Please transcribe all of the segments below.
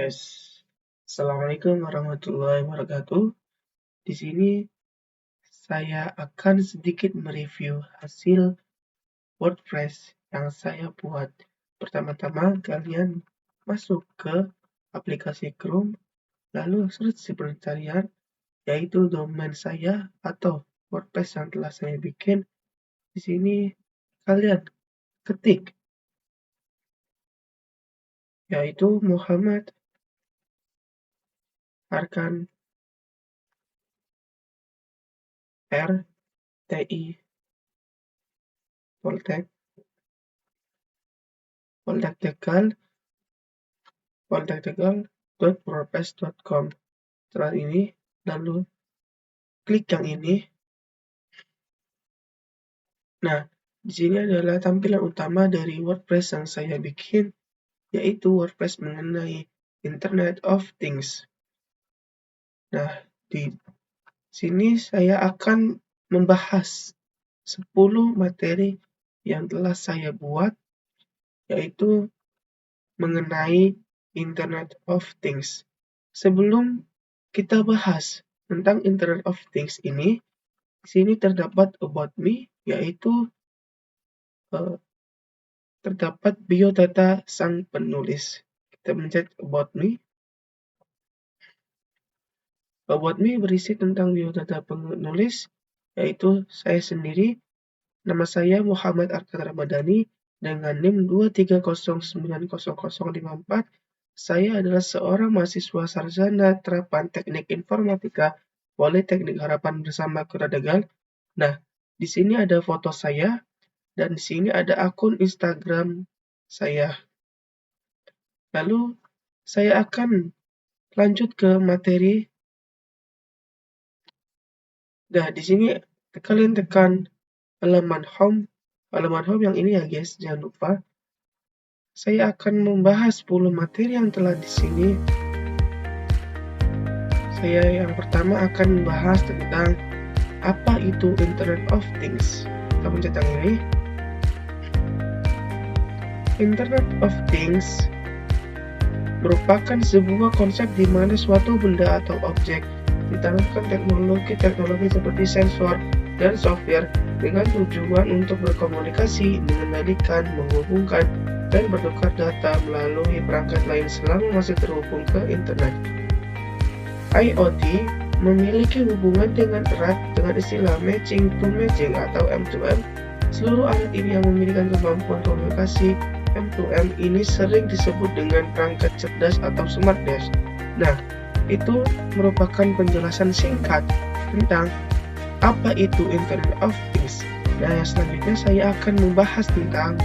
Tes. Assalamualaikum warahmatullahi wabarakatuh. Di sini saya akan sedikit mereview hasil WordPress yang saya buat. Pertama-tama kalian masuk ke aplikasi Chrome, lalu search di pencarian yaitu domain saya atau WordPress yang telah saya bikin. Di sini kalian ketik yaitu Muhammad Arkan RTI Poltek.tegal.wordpress.com. Setelah ini, lalu klik yang ini. Nah, di sini adalah tampilan utama dari WordPress yang saya bikin, yaitu WordPress mengenai Internet of Things. Nah, di sini saya akan membahas 10 materi yang telah saya buat, yaitu mengenai Internet of Things. Sebelum kita bahas tentang Internet of Things ini, di sini terdapat About Me, yaitu terdapat biodata sang penulis. Kita mencet About Me. About Me berisi tentang biodata penulis, yaitu saya sendiri. Nama saya Muhammad Arkan Ramadhani dengan NIM 230900054. Saya adalah seorang mahasiswa sarjana terapan teknik informatika Politeknik Harapan bersama Kota Tegal. Nah, di sini ada foto saya dan di sini ada akun Instagram saya. Lalu saya akan lanjut ke materi. Nah, di sini kalian tekan halaman home yang ini ya guys, jangan lupa. Saya akan membahas 10 materi yang telah di sini. Saya yang pertama akan membahas tentang apa itu Internet of Things. Kita pencet yang ini. Internet of Things merupakan sebuah konsep di mana suatu benda atau objek ditanamkan teknologi seperti sensor dan software dengan tujuan untuk berkomunikasi, mengendalikan, menghubungkan, dan bertukar data melalui perangkat lain selama masih terhubung ke internet. IoT memiliki hubungan dengan erat dengan istilah matching to matching atau M2M. Seluruh alat ini yang memiliki kemampuan komunikasi M2M ini sering disebut dengan perangkat cerdas atau smart device. Nah, itu merupakan penjelasan singkat tentang apa itu Internet of Things. Nah, yang selanjutnya saya akan membahas tentang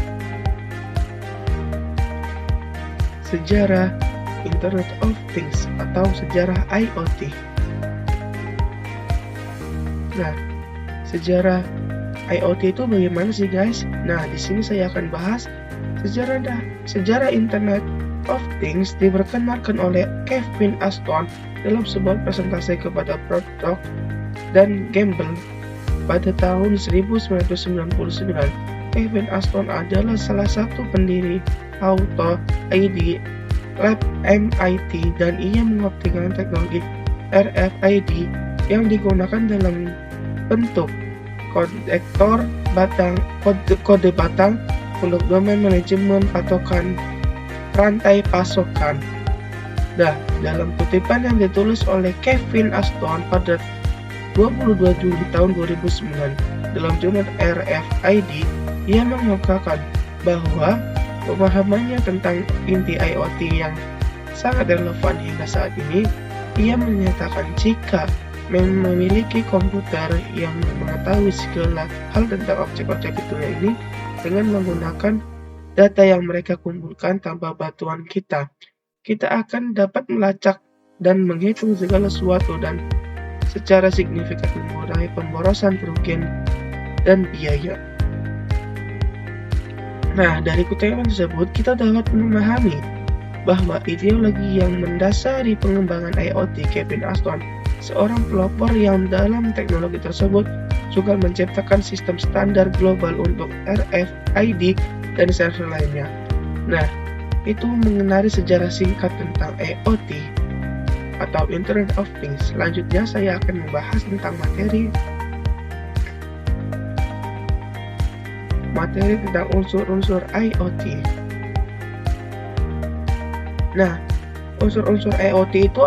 sejarah Internet of Things atau sejarah IoT. Nah, sejarah IoT itu bagaimana sih guys? Nah, di sini saya akan bahas sejarah Internet of Things diperkenalkan oleh Kevin Ashton dalam sebuah presentasi kepada Procter dan Gamble pada tahun 1999. Kevin Ashton adalah salah satu pendiri Auto ID Lab MIT dan ia mengoptimalkan teknologi RFID yang digunakan dalam bentuk kode batang untuk domain manajemen patokan rantai pasokan. Nah, dalam kutipan yang ditulis oleh Kevin Ashton pada 22 Juli tahun 2009 dalam jurnal RFID, ia mengungkapkan bahwa pemahamannya tentang inti IoT yang sangat relevan hingga saat ini. Ia menyatakan jika memiliki komputer yang mengetahui segala hal tentang objek-objek di dunia ini dengan menggunakan data yang mereka kumpulkan tanpa bantuan kita akan dapat melacak dan menghitung segala sesuatu dan secara signifikan mengurangi pemborosan, kerugian, dan biaya. Nah, dari kutipan tersebut kita dapat memahami bahwa ideologi yang mendasari pengembangan IoT Kevin Ashton, seorang pelopor yang dalam teknologi tersebut juga menciptakan sistem standar global untuk RFID dan server lainnya. Nah, itu mengenali sejarah singkat tentang IoT atau Internet of Things. Selanjutnya saya akan membahas tentang materi tentang unsur-unsur IoT. Nah, unsur-unsur IoT itu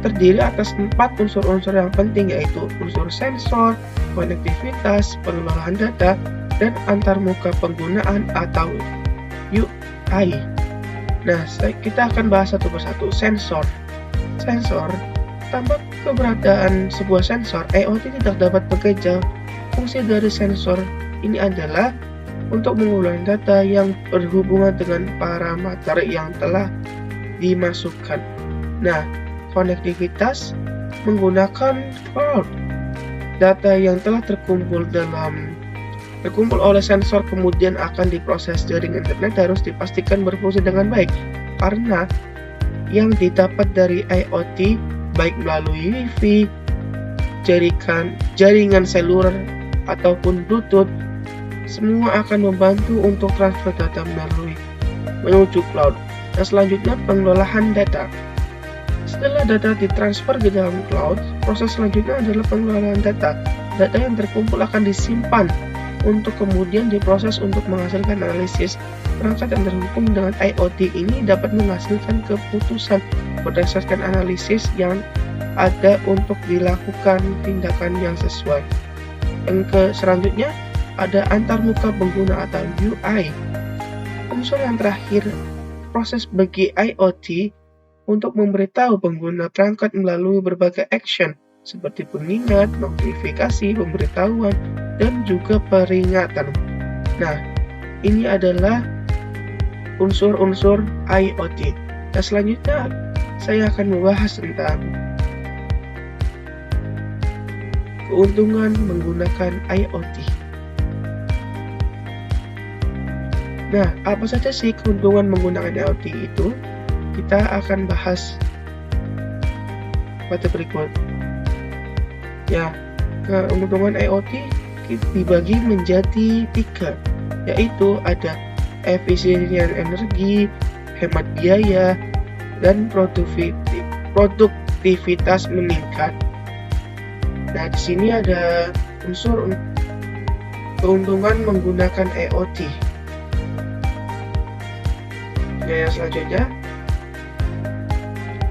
terdiri atas 4 unsur-unsur yang penting, yaitu unsur sensor, konektivitas, pengelolaan data, dan antarmuka penggunaan atau UI. Nah, kita akan bahas satu persatu. Sensor. Tanpa keberadaan sebuah sensor, IoT tidak dapat bekerja. Fungsi dari sensor ini adalah untuk mengulang data yang berhubungan dengan parameter yang telah dimasukkan. Nah, konektivitas menggunakan cloud. Data yang telah terkumpul oleh sensor kemudian akan diproses jaring internet harus dipastikan berfungsi dengan baik, karena yang didapat dari IoT baik melalui Wi-Fi, jaringan seluler ataupun Bluetooth, semua akan membantu untuk transfer data menuju cloud. Dan selanjutnya pengelolaan data. Setelah data ditransfer ke dalam cloud, proses selanjutnya adalah pengelolaan data. Data yang terkumpul akan disimpan untuk kemudian diproses untuk menghasilkan analisis. Perangkat yang terhubung dengan IoT ini dapat menghasilkan keputusan berdasarkan analisis yang ada untuk dilakukan tindakan yang sesuai. Yang selanjutnya ada antarmuka pengguna atau UI. Unsur yang terakhir, proses bagi IoT untuk memberitahu pengguna perangkat melalui berbagai action seperti pengingat, notifikasi, pemberitahuan, dan juga peringatan. Nah, ini adalah unsur-unsur IoT. Nah, selanjutnya saya akan membahas tentang keuntungan menggunakan IoT. Nah, apa saja sih keuntungan menggunakan IoT itu? Kita akan bahas pada berikut. Ya, keuntungan IoT dibagi menjadi 3, yaitu ada efisiensi energi, hemat biaya, dan produktivitas meningkat. Nah, di sini ada unsur keuntungan menggunakan IoT. Nah, yang selanjutnya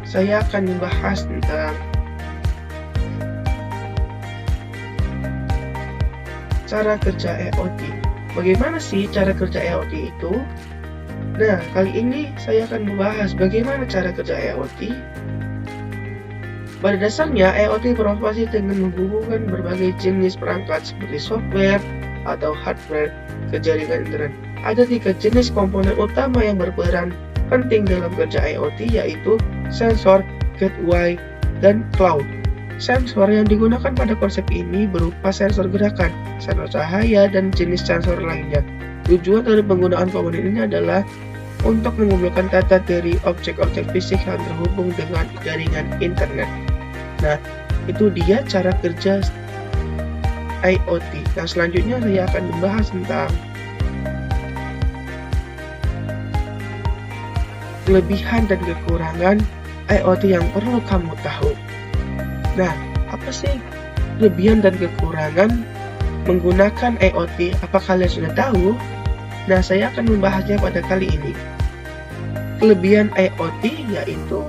saya akan membahas tentang cara kerja IoT. Bagaimana sih cara kerja IoT itu? Nah, kali ini saya akan membahas bagaimana cara kerja IoT. Pada dasarnya, IoT beroperasi dengan menghubungkan berbagai jenis perangkat seperti software atau hardware ke jaringan internet. Ada 3 jenis komponen utama yang berperan penting dalam kerja IoT, yaitu sensor, gateway, dan cloud. Sensor yang digunakan pada konsep ini berupa sensor gerakan, sensor cahaya, dan jenis sensor lainnya. Tujuan dari penggunaan komponen ini adalah untuk mengumpulkan data dari objek-objek fisik yang terhubung dengan jaringan internet. Nah, itu dia cara kerja IoT. Nah, selanjutnya saya akan membahas tentang kelebihan dan kekurangan IoT yang perlu kamu tahu. Nah, apa sih kelebihan dan kekurangan menggunakan IoT? Apa kalian sudah tahu? Nah, saya akan membahasnya pada kali ini. Kelebihan IoT yaitu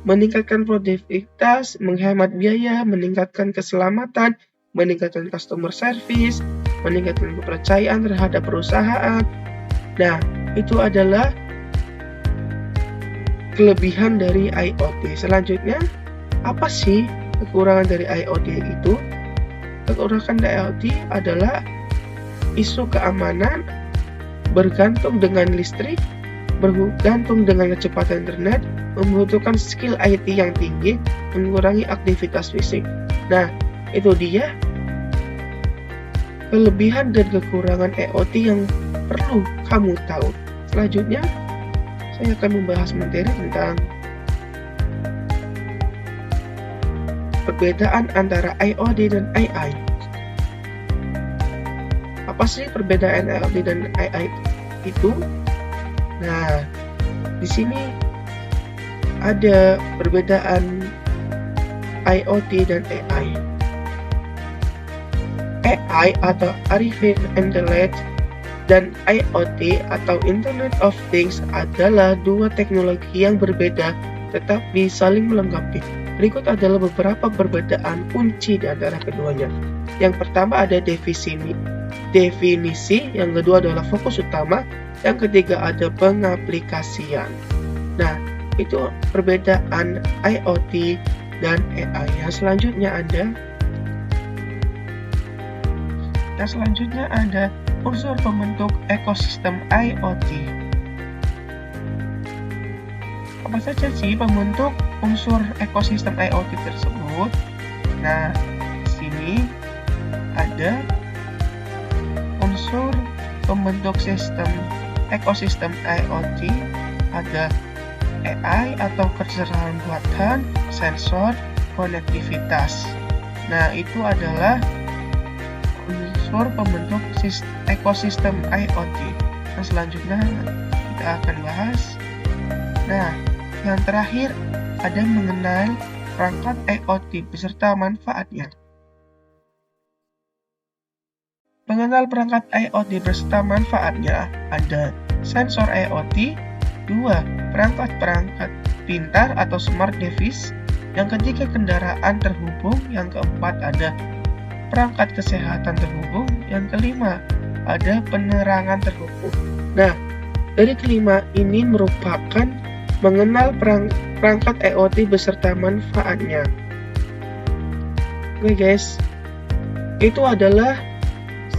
meningkatkan produktivitas, menghemat biaya, meningkatkan keselamatan, meningkatkan customer service, meningkatkan kepercayaan terhadap perusahaan. Nah, itu adalah kelebihan dari IoT. Selanjutnya, apa sih kekurangan dari IoT itu? Kekurangan dari IoT adalah isu keamanan, bergantung dengan listrik, bergantung dengan kecepatan internet, membutuhkan skill IT yang tinggi, mengurangi aktivitas fisik. Nah, itu dia kelebihan dan kekurangan IoT yang perlu kamu tahu. Selanjutnya, saya akan membahas materi tentang perbedaan antara IoT dan AI. Apa sih perbedaan IoT dan AI itu? Nah, di sini ada perbedaan IoT dan AI. AI atau Artificial Intelligence dan IoT atau Internet of Things adalah dua teknologi yang berbeda tetapi saling melengkapi. Berikut adalah beberapa perbedaan kunci di antara keduanya. Yang pertama ada definisi, yang kedua adalah fokus utama, yang ketiga ada pengaplikasian. Nah, itu perbedaan IoT dan AI. Yang selanjutnya ada unsur pembentuk ekosistem IoT. Apa saja sih pembentuk unsur ekosistem IoT tersebut? Nah, di sini ada unsur pembentuk ekosistem IoT, ada AI atau kecerdasan buatan, sensor, konektivitas. Nah, itu adalah unsur pembentuk ekosistem IoT. Nah, selanjutnya kita akan bahas. Nah, yang terakhir ada mengenal perangkat IoT beserta manfaatnya. Mengenal perangkat IoT beserta manfaatnya ada sensor IoT, 2. Perangkat pintar atau smart device, yang ketiga kendaraan terhubung, yang keempat ada perangkat kesehatan terhubung, yang kelima ada penerangan terhubung. Nah, dari kelima ini merupakan mengenal perangkat IoT beserta manfaatnya. Oke guys, itu adalah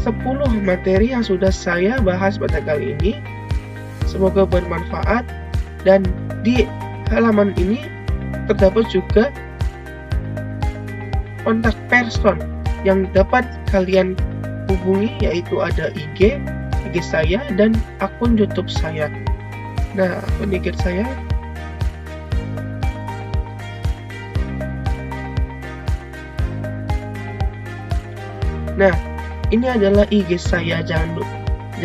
10 materi yang sudah saya bahas pada kali ini. Semoga bermanfaat, dan di halaman ini terdapat juga kontak person yang dapat kalian hubungi, yaitu ada IG saya dan akun YouTube saya. Nah, akun IG saya ini adalah IG saya, jangan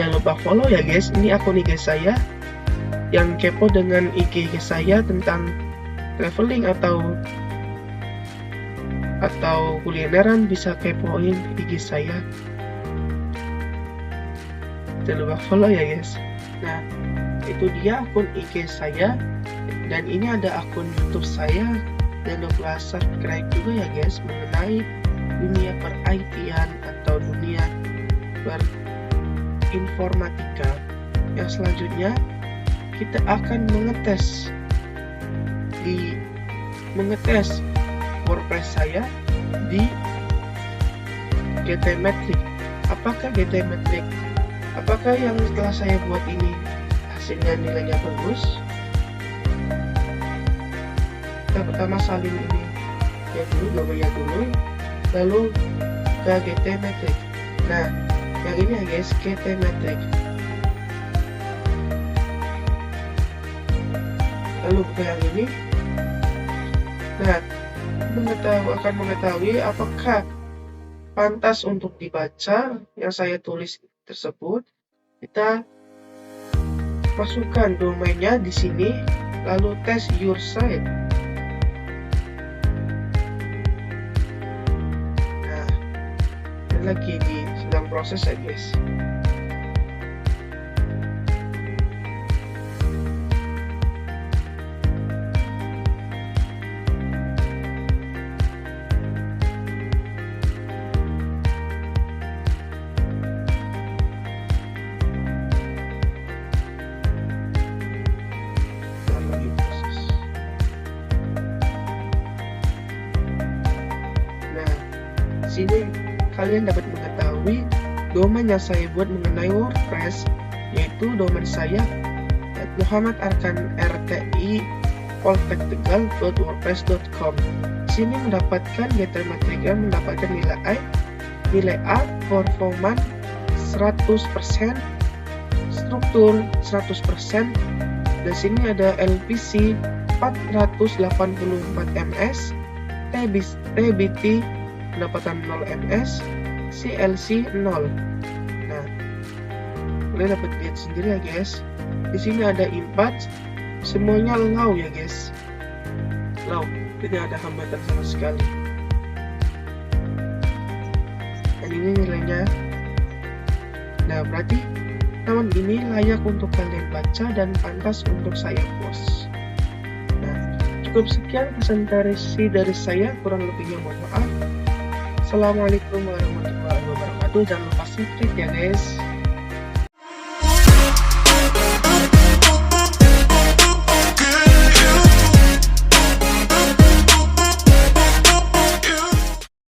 lupa follow ya guys. Ini akun IG saya. Yang kepo dengan IG saya tentang traveling atau kulineran bisa kepoin IG saya. Jangan lupa follow ya guys. Nah, itu dia akun IG saya, dan ini ada akun YouTube saya. Jangan lupa subscribe juga ya guys mengenai dunia per-IT-an atau dunia berinformatika. Yang selanjutnya kita akan mengetes WordPress saya di GTmetrix. Apakah GTmetrix? Apakah yang setelah saya buat ini hasilnya nilainya bagus? Kita pertama salin ini ya dulu, lalu ke GTmetrix. Nah, yang ini ya guys, GTmetrix. Lalu buka yang ini. Nah, akan mengetahui apakah pantas untuk dibaca yang saya tulis tersebut. Kita masukkan domainnya di sini, lalu test your site. Nah, ini lagi sedang proses ya guys. Sini kalian dapat mengetahui domain yang saya buat mengenai WordPress, yaitu domain saya muhammadarkan.rti@wordpress.com. Sini mendapatkan GTmetrix yang mendapatkan nilai A, performance 100%, struktur 100%, dan sini ada LPC 484 ms, TBT pendapatan 0 ms, CLC 0. Nah, kalian dapat lihat sendiri ya guys. Di sini ada image semuanya low ya guys, low, tidak ada hambatan sama sekali. Dan ini nilainya. Nah, berarti taman ini layak untuk kalian baca dan pantas untuk saya post. Nah, cukup sekian presentasi dari saya, kurang lebihnya mohon maaf. Assalamualaikum warahmatullahi wabarakatuh. Jangan lupa subscribe ya guys.